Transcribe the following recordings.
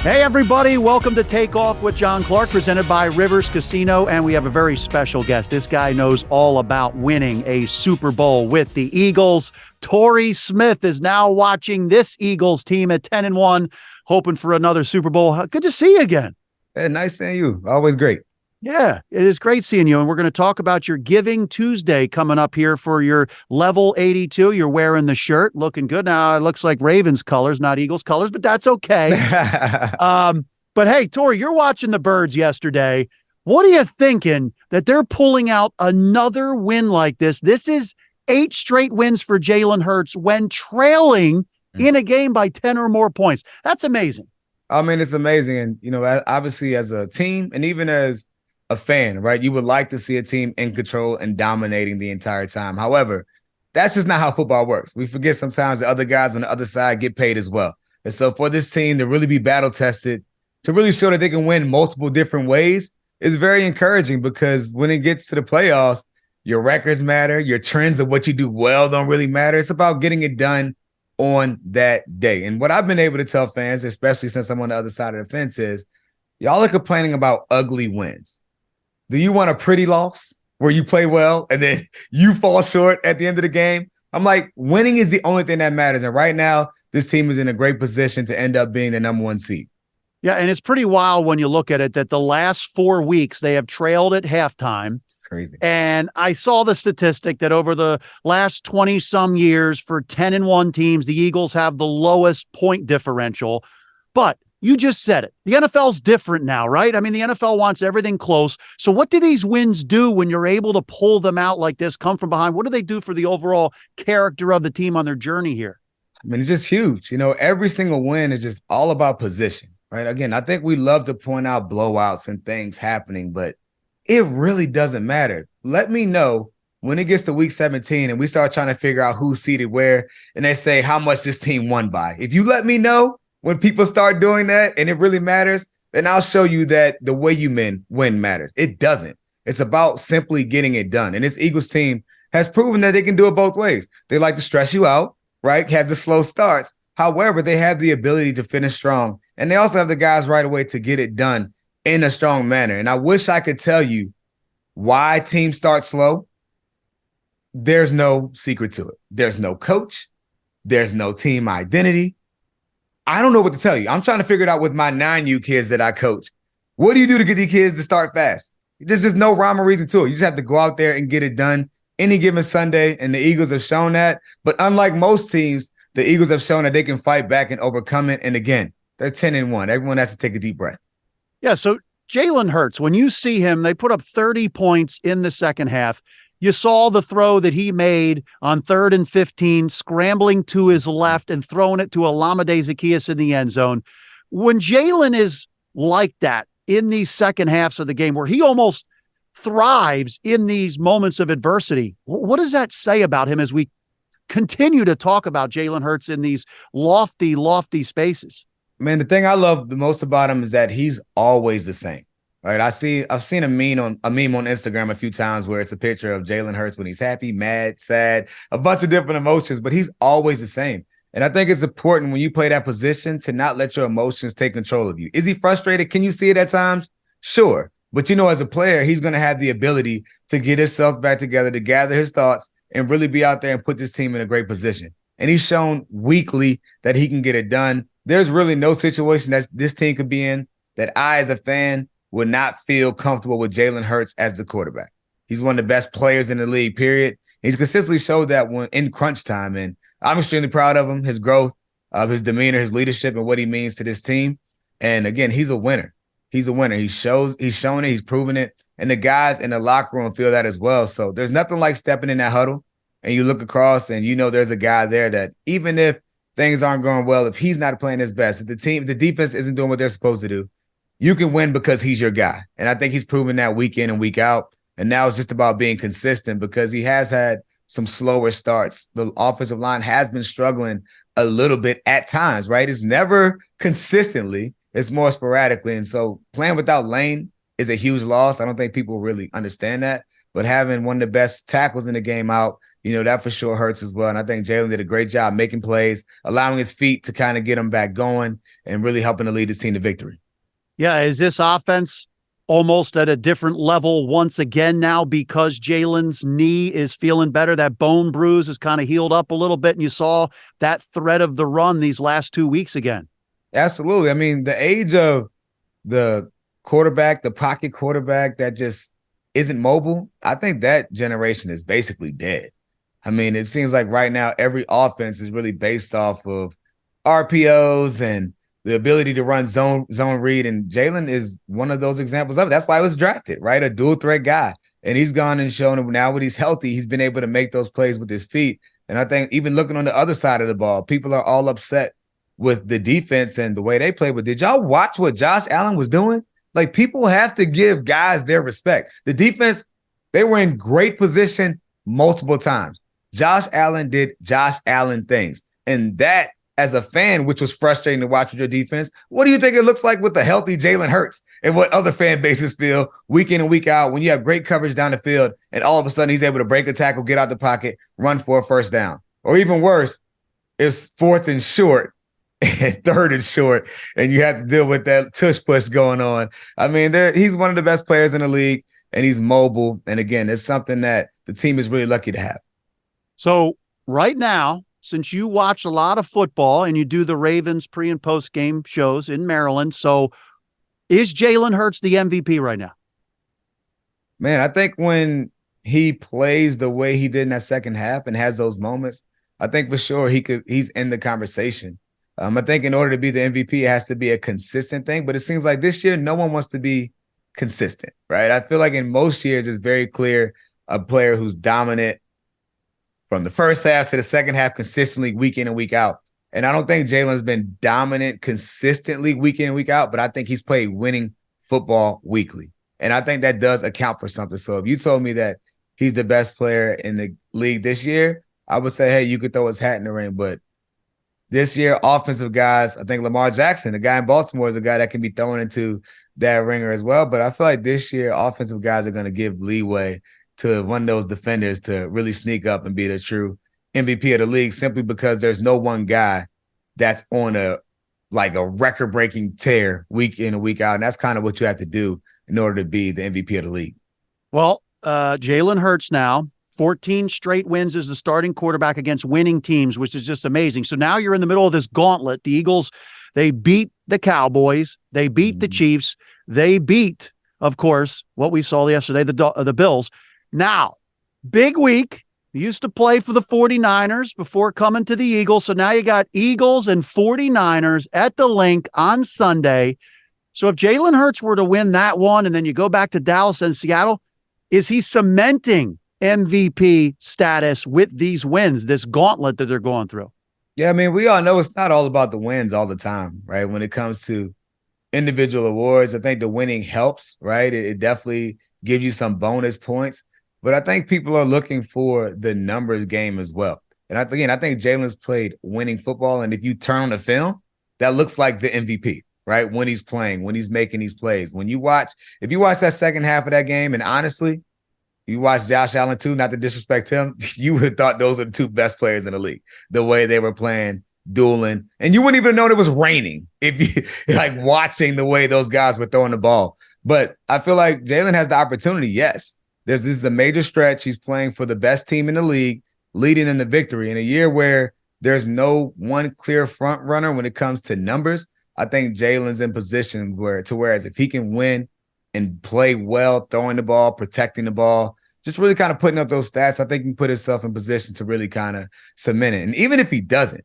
Hey, everybody. Welcome to Takeoff with John Clark, presented by Rivers Casino. And we have a very special guest. This guy knows all about winning a Super Bowl with the Eagles. Torrey Smith is now watching this Eagles team at 10-1, hoping for another Super Bowl. Good to see you again. Hey, nice seeing you. Always great. Yeah, it is great seeing you. And we're going to talk about your Giving Tuesday coming up here for your level 82. You're wearing the shirt, looking good. Now it looks like Ravens colors, not Eagles colors, but that's okay. But hey, Torrey, you're watching the Birds yesterday. What are you thinking that they're pulling out another win like this? This is 8 straight wins for Jalen Hurts when trailing in a game by 10 or more points. That's amazing. I mean, it's amazing. And, you know, obviously as a team and even as a fan, right, you would like to see a team in control and dominating the entire time. However, that's just not how football works. We forget sometimes the other guys on the other side get paid as well. And so for this team to really be battle tested, to really show that they can win multiple different ways is very encouraging, because when it gets to the playoffs, your records matter. Your trends of what you do well don't really matter. It's about getting it done on that day. And what I've been able to tell fans, especially since I'm on the other side of the fence, is y'all are complaining about ugly wins. Do you want a pretty loss where you play well and then you fall short at the end of the game? I'm like, winning is the only thing that matters. And right now, this team is in a great position to end up being the number 1 seed. Yeah, and it's pretty wild when you look at it that the last 4 weeks they have trailed at halftime. Crazy. And I saw the statistic that over the last 20 some years for 10-1 teams, the Eagles have the lowest point differential. But you just said it. The NFL's different now, right? I mean, the NFL wants everything close. So what do these wins do when you're able to pull them out like this, come from behind? What do they do for the overall character of the team on their journey here? I mean, it's just huge. You know, every single win is just all about position, right? Again, I think we love to point out blowouts and things happening, but it really doesn't matter. Let me know when it gets to week 17 and we start trying to figure out who's seated where, and they say how much this team won by. If you let me know when people start doing that and it really matters, then I'll show you that the way you win matters. It doesn't. It's about simply getting it done. And this Eagles team has proven that they can do it both ways. They like to stress you out, right? Have the slow starts. However, they have the ability to finish strong. And they also have the guys right away to get it done in a strong manner. And I wish I could tell you why teams start slow. There's no secret to it. There's no coach. There's no team identity. I don't know what to tell you. I'm trying to figure it out with my 9U kids that I coach. What do you do to get these kids to start fast? There's just no rhyme or reason to it. You just have to go out there and get it done any given Sunday, and the Eagles have shown that. But unlike most teams, the Eagles have shown that they can fight back and overcome it. And again, they're 10-1. Everyone has to take a deep breath. Yeah, so Jalen Hurts, when you see him, they put up 30 points in the second half. You saw the throw that he made on 3rd and 15, scrambling to his left and throwing it to Olamide Zaccheaus in the end zone. When Jalen is like that in these second halves of the game, where he almost thrives in these moments of adversity, what does that say about him as we continue to talk about Jalen Hurts in these lofty, lofty spaces? Man, the thing I love the most about him is that he's always the same. Right, I've seen a meme on Instagram a few times where it's a picture of Jalen Hurts when he's happy, mad, sad, a bunch of different emotions, but he's always the same. And I think it's important when you play that position to not let your emotions take control of you. Is he frustrated? Can you see it at times? Sure. But, you know, as a player, he's going to have the ability to get himself back together, to gather his thoughts and really be out there and put this team in a great position. And he's shown weekly that he can get it done. There's really no situation that this team could be in that I, as a fan, would not feel comfortable with Jalen Hurts as the quarterback. He's one of the best players in the league, period. He's consistently showed that when in crunch time, and I'm extremely proud of him, his growth, of his demeanor, his leadership, and what he means to this team. And again, he's a winner. He's a winner. He's shown it, he's proven it, and the guys in the locker room feel that as well. So there's nothing like stepping in that huddle, and you look across, and you know there's a guy there that even if things aren't going well, if he's not playing his best, if the defense isn't doing what they're supposed to do, you can win because he's your guy. And I think he's proven that week in and week out. And now it's just about being consistent, because he has had some slower starts. The offensive line has been struggling a little bit at times, right? It's never consistently. It's more sporadically. And so playing without Lane is a huge loss. I don't think people really understand that. But having one of the best tackles in the game out, that for sure hurts as well. And I think Jalen did a great job making plays, allowing his feet to kind of get him back going and really helping to lead his team to victory. Yeah, is this offense almost at a different level once again now because Jalen's knee is feeling better? That bone bruise is kind of healed up a little bit, and you saw that threat of the run these last 2 weeks again. Absolutely. I mean, the age of the quarterback, the pocket quarterback that just isn't mobile, I think that generation is basically dead. I mean, it seems like right now every offense is really based off of RPOs and the ability to run zone read, and Jalen is one of those examples of it. That's why he was drafted, right? A dual threat guy. And he's gone and shown him now when he's healthy, he's been able to make those plays with his feet. And I think even looking on the other side of the ball, people are all upset with the defense and the way they play. But did y'all watch what Josh Allen was doing? Like, people have to give guys their respect. The defense, they were in great position multiple times. Josh Allen did Josh Allen things. And that, as a fan, which was frustrating to watch with your defense, what do you think it looks like with the healthy Jalen Hurts and what other fan bases feel week in and week out when you have great coverage down the field and all of a sudden he's able to break a tackle, get out the pocket, run for a first down? Or even worse, it's 4th and short and 3rd and short, and you have to deal with that tush push going on. I mean, he's one of the best players in the league, and he's mobile. And again, it's something that the team is really lucky to have. So right now, since you watch a lot of football and you do the Ravens pre and post game shows in Maryland, so is Jalen Hurts the MVP right now? Man, I think when he plays the way he did in that second half and has those moments, I think for sure he's in the conversation. I think in order to be the MVP, it has to be a consistent thing. But it seems like this year, no one wants to be consistent, right? I feel like in most years, it's very clear a player who's dominant from the first half to the second half consistently week in and week out. And I don't think Jalen's been dominant consistently week in and week out, but I think he's played winning football weekly. And I think that does account for something. So if you told me that he's the best player in the league this year, I would say, hey, you could throw his hat in the ring. But this year, offensive guys, I think Lamar Jackson, the guy in Baltimore, is a guy that can be thrown into that ringer as well. But I feel like this year, offensive guys are going to give leeway to one of those defenders to really sneak up and be the true MVP of the league, simply because there's no one guy that's on a record-breaking tear week in and week out. And that's kind of what you have to do in order to be the MVP of the league. Well, Jalen Hurts now, 14 straight wins as the starting quarterback against winning teams, which is just amazing. So now you're in the middle of this gauntlet. The Eagles, they beat the Cowboys. They beat the Chiefs. They beat, of course, what we saw yesterday, the Bills. Now, big week. You used to play for the 49ers before coming to the Eagles. So now you got Eagles and 49ers at the Link on Sunday. So if Jalen Hurts were to win that one and then you go back to Dallas and Seattle, is he cementing MVP status with these wins, this gauntlet that they're going through? Yeah, I mean, we all know it's not all about the wins all the time, right? When it comes to individual awards, I think the winning helps, right? It definitely gives you some bonus points. But I think people are looking for the numbers game as well. And I think Jalen's played winning football. And if you turn on the film, that looks like the MVP, right? When he's playing, when he's making these plays. If you watch that second half of that game, and honestly, you watch Josh Allen too, not to disrespect him, you would have thought those are the two best players in the league, the way they were playing, dueling. And you wouldn't even know it was raining if you watching the way those guys were throwing the ball. But I feel like Jalen has the opportunity, yes. This is a major stretch. He's playing for the best team in the league, leading in the victory. In a year where there's no one clear front runner when it comes to numbers, I think Jalen's in position whereas if he can win and play well, throwing the ball, protecting the ball, just really kind of putting up those stats, I think he can put himself in position to really kind of cement it. And even if he doesn't,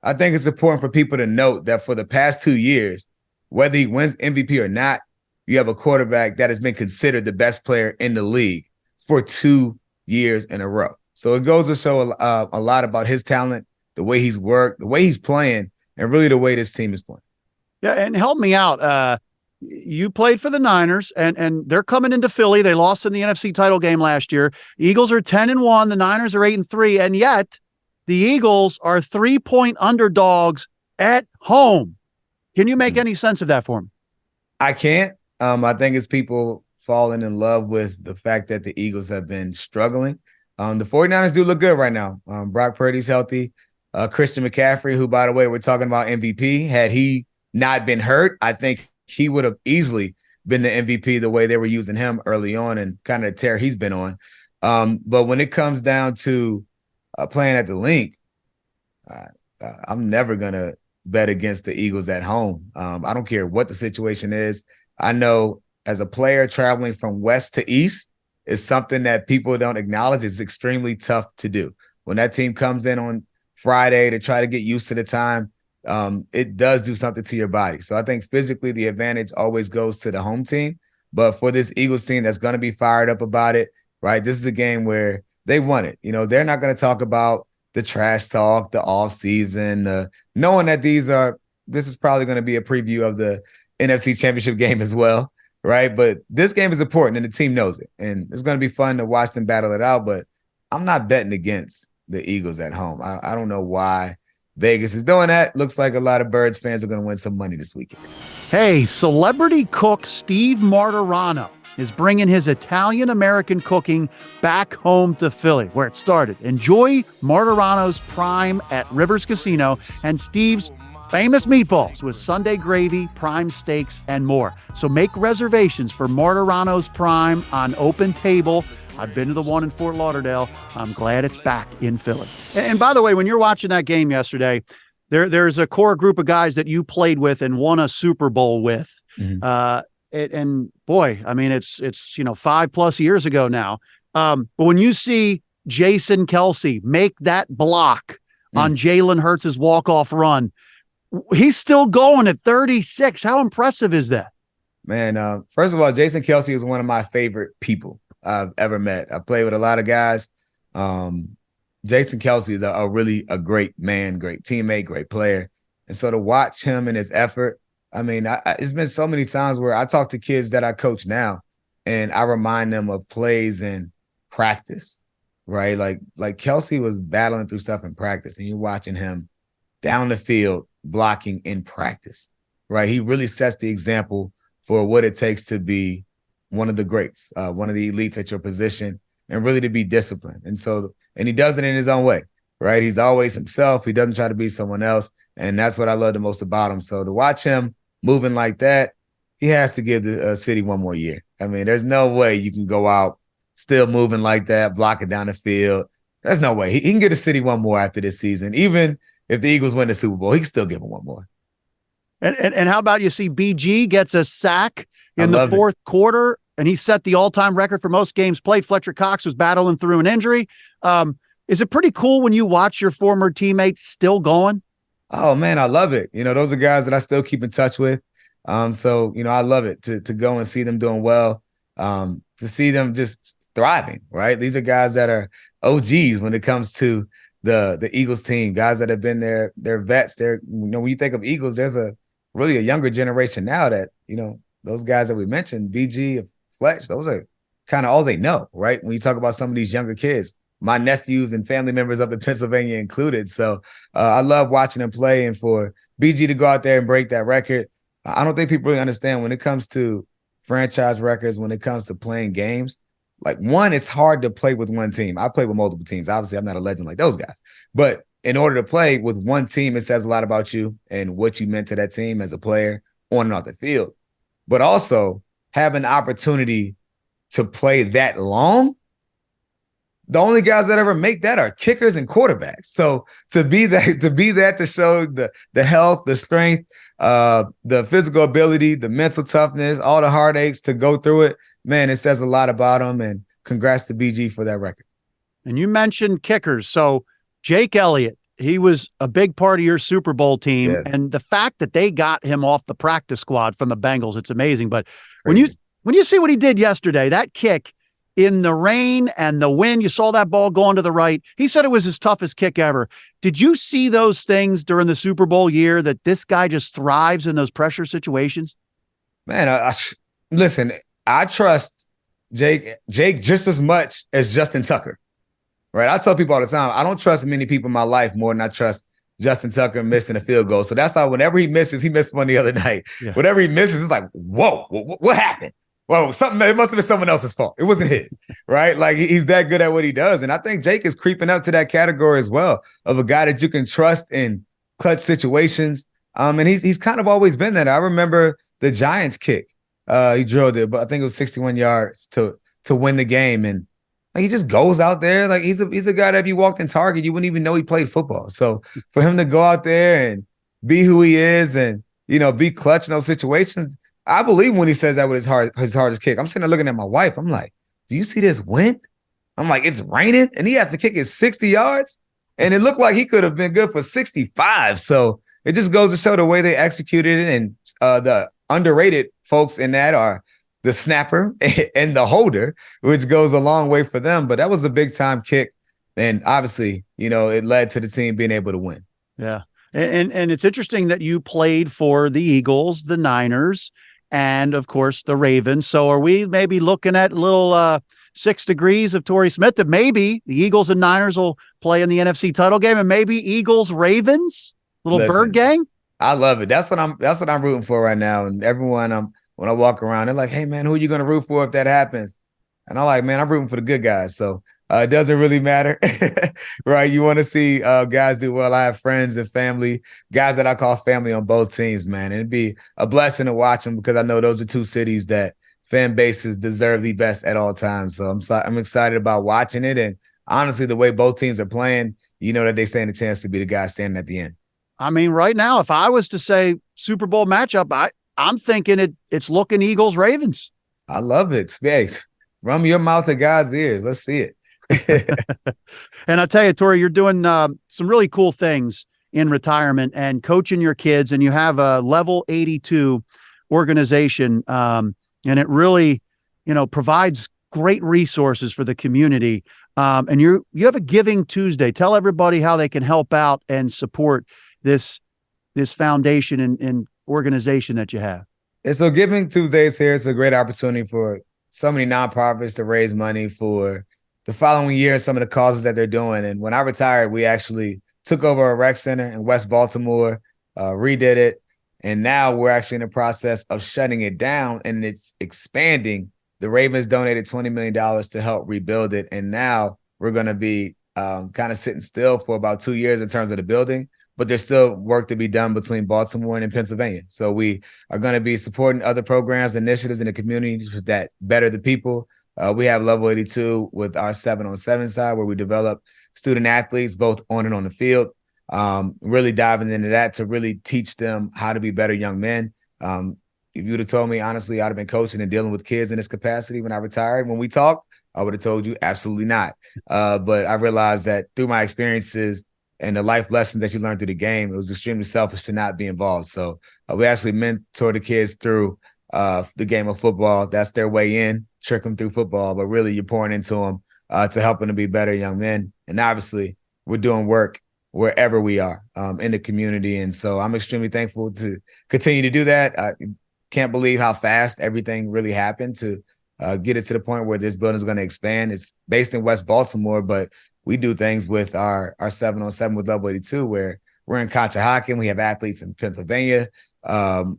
I think it's important for people to note that for the past 2 years, whether he wins MVP or not, you have a quarterback that has been considered the best player in the league for 2 years in a row. So it goes to show a lot about his talent, the way he's worked, the way he's playing, and really the way this team is playing. Yeah, and help me out. You played for the Niners, and they're coming into Philly. They lost in the NFC title game last year. The Eagles are 10-1. The Niners are 8-3, and yet the Eagles are 3-point underdogs at home. Can you make any sense of that for me? I can't. I think it's people falling in love with the fact that the Eagles have been struggling. The 49ers do look good right now. Brock Purdy's healthy. Christian McCaffrey, who, by the way, we're talking about MVP. Had he not been hurt, I think he would have easily been the MVP the way they were using him early on and kind of the tear he's been on. But when it comes down to playing at the Link, I'm never going to bet against the Eagles at home. I don't care what the situation is. I know as a player traveling from west to east is something that people don't acknowledge. It's extremely tough to do. When that team comes in on Friday to try to get used to the time, it does do something to your body. So I think physically the advantage always goes to the home team. But for this Eagles team that's going to be fired up about it, right, this is a game where they want it. They're not going to talk about the trash talk, the offseason, knowing that this is probably going to be a preview of the NFC Championship game as well, right? But this game is important, and the team knows it. And it's going to be fun to watch them battle it out, but I'm not betting against the Eagles at home. I don't know why Vegas is doing that. Looks like a lot of Birds fans are going to win some money this weekend. Hey, celebrity cook Steve Martirano is bringing his Italian-American cooking back home to Philly, where it started. Enjoy Martirano's Prime at Rivers Casino and Steve's famous meatballs with Sunday gravy, prime steaks, and more. So make reservations for Martirano's Prime on Open Table. I've been to the one in Fort Lauderdale. I'm glad it's back in Philly. And by the way, when you're watching that game yesterday, there's a core group of guys that you played with and won a Super Bowl with. Mm-hmm. And boy, I mean, it's 5+ years ago now. But when you see Jason Kelce make that block on Jalen Hurts' walk-off run, he's still going at 36. How impressive is that? Man, first of all, Jason Kelce is one of my favorite people I've ever met. I play with a lot of guys. Jason Kelce is a great man, great teammate, great player. And so to watch him and his effort, I mean, it's been so many times where I talk to kids that I coach now, and I remind them of plays in practice, right? Like Kelce was battling through stuff in practice, and you're watching him down the field blocking in practice, right? He really sets the example for what it takes to be one of the greats, one of the elites at your position, and really to be disciplined. And he does it in his own way, right? He's always himself. He doesn't try to be someone else. And that's what I love the most about him. So to watch him moving like that, he has to give the city one more year. I mean, there's no way you can go out still moving like that, blocking down the field. There's no way. He can get the city one more after this season. Even if the Eagles win the Super Bowl, he can still give him one more. And how about you see BG gets a sack in the fourth quarter, and he set the all-time record for most games played. Fletcher Cox was battling through an injury. Is it pretty cool when you watch your former teammates still going? Oh, man, I love it. Those are guys that I still keep in touch with. So, I love it to go and see them doing well, to see them just thriving, right? These are guys that are OGs when it comes to the Eagles team, guys that have been there. They're vets. When you think of Eagles, there's really a younger generation now that, those guys that we mentioned, BG, Fletch, those are kind of all they know, right? When you talk about some of these younger kids, my nephews and family members up in Pennsylvania included. So I love watching them play, and for BG to go out there and break that record, I don't think people really understand when it comes to franchise records, when it comes to playing games. Like, one, it's hard to play with one team. I play with multiple teams. Obviously, I'm not a legend like those guys. But in order to play with one team, it says a lot about you and what you meant to that team as a player on and off the field. But also have an opportunity to play that long. The only guys that ever make that are kickers and quarterbacks. So to be that to show the health, the strength, the physical ability, the mental toughness, all the heartaches to go through it, man, it says a lot about him. And congrats to BG for that record. And you mentioned kickers. So Jake Elliott, he was a big part of your Super Bowl team. Yeah. And the fact that they got him off the practice squad from the Bengals, it's amazing. But when you see what he did yesterday, that kick in the rain and the wind, you saw that ball going to the right. He said it was his toughest kick ever. Did you see those things during the Super Bowl year that this guy just thrives in those pressure situations? Man, listen, I trust Jake just as much as Justin Tucker, right? I tell people all the time, I don't trust many people in my life more than I trust Justin Tucker missing a field goal. So that's how whenever he missed one the other night. Yeah. Whatever he misses, it's like, whoa, what happened? Well, it must have been someone else's fault. It wasn't his, right? Like he's that good at what he does. And I think Jake is creeping up to that category as well of a guy that you can trust in clutch situations. And he's kind of always been that. I remember the Giants kick. He drilled it, but I think it was 61 yards to win the game. And like, he just goes out there. Like he's a guy that if you walked in Target, you wouldn't even know he played football. So for him to go out there and be who he is and, be clutch in those situations, I believe when he says that with his hardest kick. I'm sitting there looking at my wife. I'm like, do you see this wind? I'm like, it's raining, and he has to kick it 60 yards, and it looked like he could have been good for 65. So it just goes to show the way they executed it, and the underrated folks in that are the snapper and the holder, which goes a long way for them. But that was a big-time kick, and obviously, it led to the team being able to win. Yeah, and it's interesting that you played for the Eagles, the Niners, and of course the Ravens. So are we maybe looking at little 6 degrees of Torrey Smith that maybe the Eagles and Niners will play in the NFC title game, and maybe Eagles Ravens, little bird gang? I love it. That's what I'm rooting for right now. And everyone when I walk around, they're like, hey man, who are you going to root for if that happens? And I'm like, man, I'm rooting for the good guys. So it doesn't really matter, right? You want to see guys do well. I have friends and family, guys that I call family on both teams, man. And it'd be a blessing to watch them because I know those are two cities that fan bases deserve the best at all times. So I'm excited about watching it. And honestly, the way both teams are playing, that they stand a chance to be the guy standing at the end. I mean, right now, if I was to say Super Bowl matchup, I'm thinking it's looking Eagles-Ravens. I love it. Hey, run your mouth to God's ears. Let's see it. And I tell you, Torrey, you're doing some really cool things in retirement and coaching your kids, and you have a level 82 organization. And it really, provides great resources for the community. And you have a Giving Tuesday. Tell everybody how they can help out and support this foundation and organization that you have. And so Giving Tuesday is here. It's a great opportunity for so many nonprofits to raise money for the following year, some of the causes that they're doing. And when I retired, we actually took over a rec center in West Baltimore, redid it. And now we're actually in the process of shutting it down, and it's expanding. The Ravens donated $20 million to help rebuild it. And now we're going to be kind of sitting still for about 2 years in terms of the building, but there's still work to be done between Baltimore and Pennsylvania. So we are going to be supporting other programs, initiatives in the community that better the people. We have Level 82 with our 7-on-7 side where we develop student athletes both on and on the field, really diving into that to really teach them how to be better young men. If you would have told me, honestly, I'd have been coaching and dealing with kids in this capacity when I retired. When we talked, I would have told you absolutely not. But I realized that through my experiences and the life lessons that you learn through the game, it was extremely selfish to not be involved. So we actually mentor the kids through the game of football. That's their way in, trick them through football, but really you're pouring into them to help them to be better young men. And obviously we're doing work wherever we are in the community. And so I'm extremely thankful to continue to do that. I can't believe how fast everything really happened to get it to the point where this building is going to expand. It's based in West Baltimore, but we do things with our 7-on-7 with Level 82 where we're in Conshohocken. We have athletes in Pennsylvania.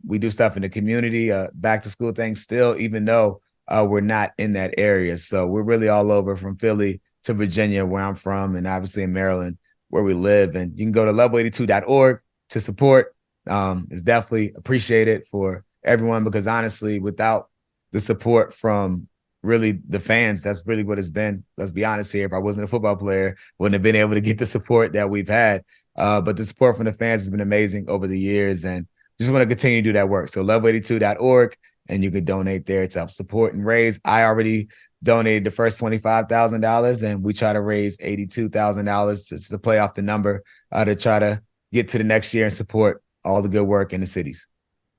We do stuff in the community, back to school things still, even though we're not in that area. So we're really all over from Philly to Virginia, where I'm from, and obviously in Maryland, where we live. And you can go to level82.org to support. It's definitely appreciated for everyone because honestly, without the support from really the fans, that's really what it's been. Let's be honest here. If I wasn't a football player, wouldn't have been able to get the support that we've had. But the support from the fans has been amazing over the years, and just want to continue to do that work. So level82.org, and you can donate there to help support and raise. I already donated the first $25,000, and we try to raise $82,000 just to play off the number to try to get to the next year and support all the good work in the cities.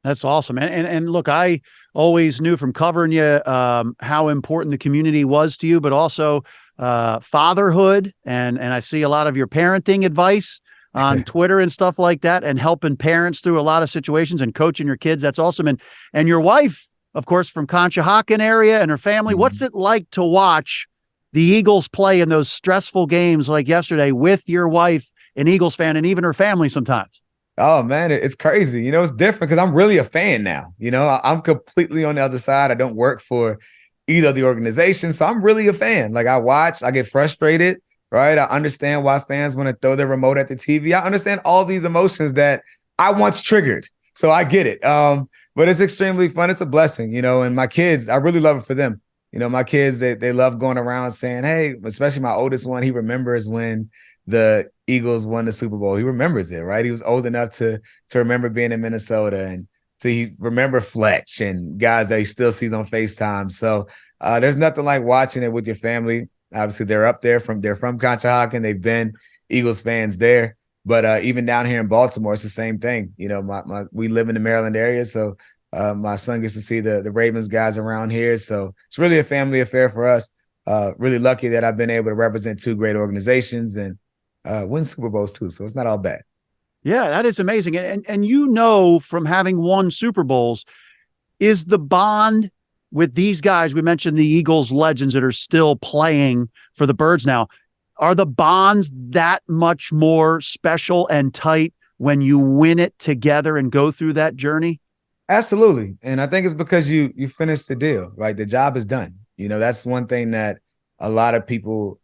That's awesome. And look, I always knew from covering you how important the community was to you, but also fatherhood. And I see a lot of your parenting advice on Twitter and stuff like that, and helping parents through a lot of situations and coaching your kids. That's awesome. And your wife, of course, from Conshohocken area, and her family. Mm-hmm. What's it like to watch the Eagles play in those stressful games like yesterday with your wife, an Eagles fan, and even her family sometimes? Oh man, it's crazy. It's different because I'm really a fan now. I'm completely on the other side. I don't work for either of the organizations, so I'm really a fan. Like I watch, I get frustrated, right? I understand why fans want to throw their remote at the TV. I understand all these emotions that I once triggered, so I get it. But it's extremely fun. It's a blessing, and my kids, I really love it for them. My kids, they love going around saying, hey, especially my oldest one, he remembers when the Eagles won the Super Bowl. He remembers it, right? He was old enough to remember being in Minnesota and to remember Fletch and guys that he still sees on FaceTime. So there's nothing like watching it with your family. Obviously, they're up there they're from Conshohocken. They've been Eagles fans there. But even down here in Baltimore, it's the same thing. We live in the Maryland area, so my son gets to see the Ravens guys around here. So it's really a family affair for us. Really lucky that I've been able to represent two great organizations and win Super Bowls too. So it's not all bad. Yeah, that is amazing. And from having won Super Bowls, is the bond with these guys, we mentioned the Eagles legends that are still playing for the Birds now, are the bonds that much more special and tight when you win it together and go through that journey? Absolutely. And I think it's because you finished the deal, right? The job is done. That's one thing that a lot of people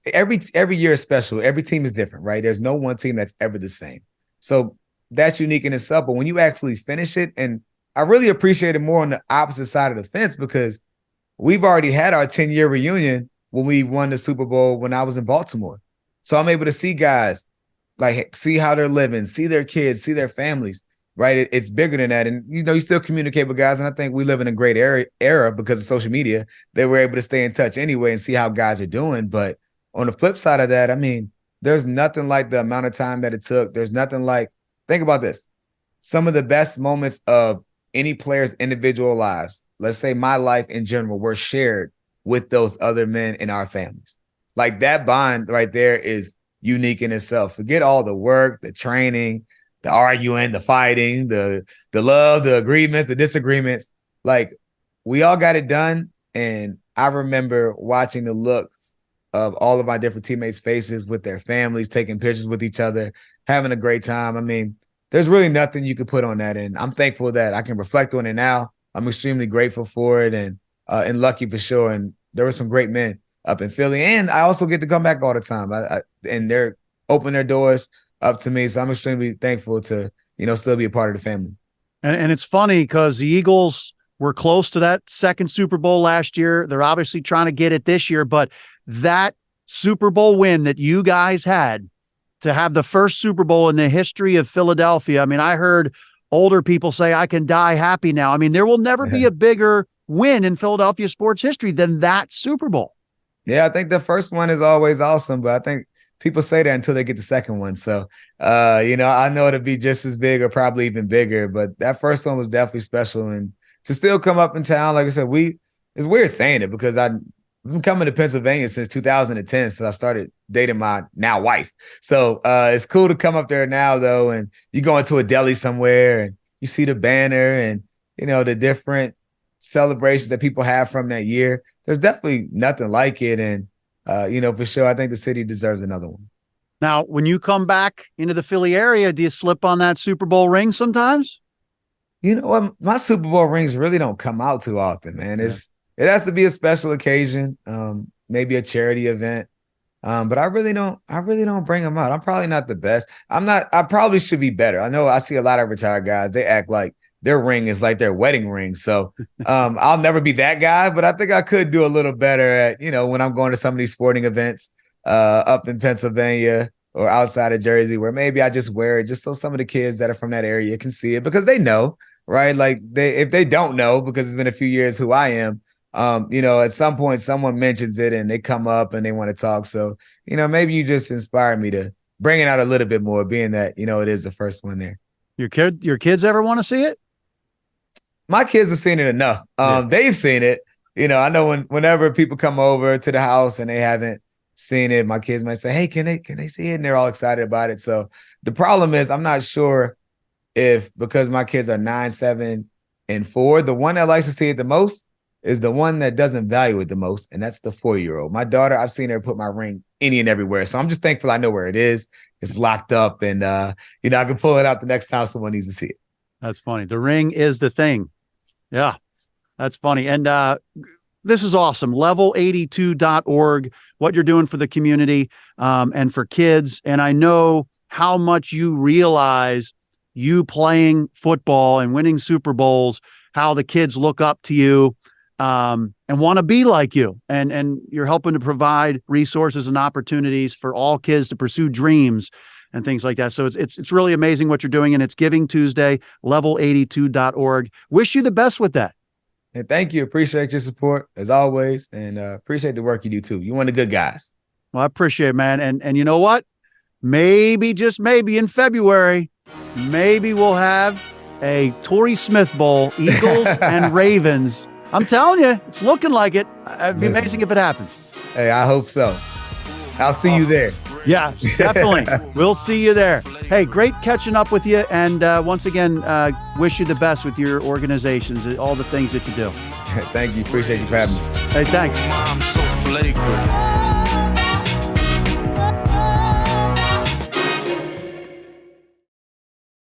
every year is special. Every team is different, right? There's no one team that's ever the same. So that's unique in itself. But when you actually finish it, and I really appreciate it more on the opposite side of the fence because we've already had our 10-year reunion when we won the Super Bowl when I was in Baltimore. So I'm able to see guys, like see how they're living, see their kids, see their families, right? It's bigger than that. And, you still communicate with guys. And I think we live in a great era because of social media. They were able to stay in touch anyway and see how guys are doing. But on the flip side of that, I mean, there's nothing like the amount of time that it took. There's nothing like, think about this. Some of the best moments of any player's individual lives, let's say my life in general, were shared with those other men in our families. Like that bond right there is unique in itself. Forget all the work, the training, the arguing, the fighting, the love, the agreements, the disagreements. Like we all got it done. And I remember watching the looks of all of my different teammates' faces with their families, taking pictures with each other, having a great time. I mean, there's really nothing you could put on that. And I'm thankful that I can reflect on it now. I'm extremely grateful for it and lucky for sure. And there were some great men up in Philly. And I also get to come back all the time. And they're open their doors up to me. So I'm extremely thankful to, still be a part of the family. And it's funny because the Eagles were close to that second Super Bowl last year. They're obviously trying to get it this year, but that Super Bowl win that you guys had, to have the first Super Bowl in the history of Philadelphia. I mean, I heard older people say, I can die happy now. I mean, there will never be a bigger win in Philadelphia sports history than that Super Bowl. Yeah, I think the first one is always awesome, but I think people say that until they get the second one. So, I know it'll be just as big or probably even bigger, but that first one was definitely special. And to still come up in town, like I said, it's weird saying it because I've been coming to Pennsylvania since 2010, so I started dating my now wife. So it's cool to come up there now, though, and you go into a deli somewhere and you see the banner and, the different celebrations that people have from that year. There's definitely nothing like it. And, for sure, I think the city deserves another one. Now, when you come back into the Philly area, do you slip on that Super Bowl ring sometimes? You know what? My Super Bowl rings really don't come out too often, man. Yeah. It has to be a special occasion, maybe a charity event. But I really don't bring them out. I'm probably not the best. I probably should be better. I know I see a lot of retired guys. They act like their ring is like their wedding ring. So I'll never be that guy, but I think I could do a little better at, when I'm going to some of these sporting events up in Pennsylvania or outside of Jersey, where maybe I just wear it just so some of the kids that are from that area can see it because they know, right? Like if they don't know, because it's been a few years who I am, at some point someone mentions it and they come up and they want to talk. So, maybe you just inspired me to bring it out a little bit more, being that, it is the first one there. Your kids ever want to see it? My kids have seen it enough. They've seen it. I know whenever people come over to the house and they haven't seen it, my kids might say, hey, can they see it? And they're all excited about it. So the problem is I'm not sure if, because my kids are 9, 7, and 4, the one that likes to see it the most is the one that doesn't value it the most, and that's the 4-year-old. My daughter, I've seen her put my ring any and everywhere. So I'm just thankful I know where it is. It's locked up, and I can pull it out the next time someone needs to see it. That's funny. The ring is the thing. Yeah, that's funny. And this is awesome. Level82.org, what you're doing for the community and for kids. And I know how much you realize you playing football and winning Super Bowls, how the kids look up to you and want to be like you. And you're helping to provide resources and opportunities for all kids to pursue dreams and things like that. So it's really amazing what you're doing. And it's Giving Tuesday, level82.org. Wish you the best with that. And thank you. Appreciate your support as always. And appreciate the work you do too. You're one of the good guys. Well, I appreciate it, man. And you know what? Maybe, just maybe in February, maybe we'll have a Torrey Smith Bowl, Eagles and Ravens. I'm telling you, it's looking like it. It'd be amazing if it happens. Hey, I hope so. I'll see you there. Yeah, definitely. We'll see you there. Hey, great catching up with you. And once again, wish you the best with your organizations, all the things that you do. Thank you. Appreciate you for having me. Hey, thanks.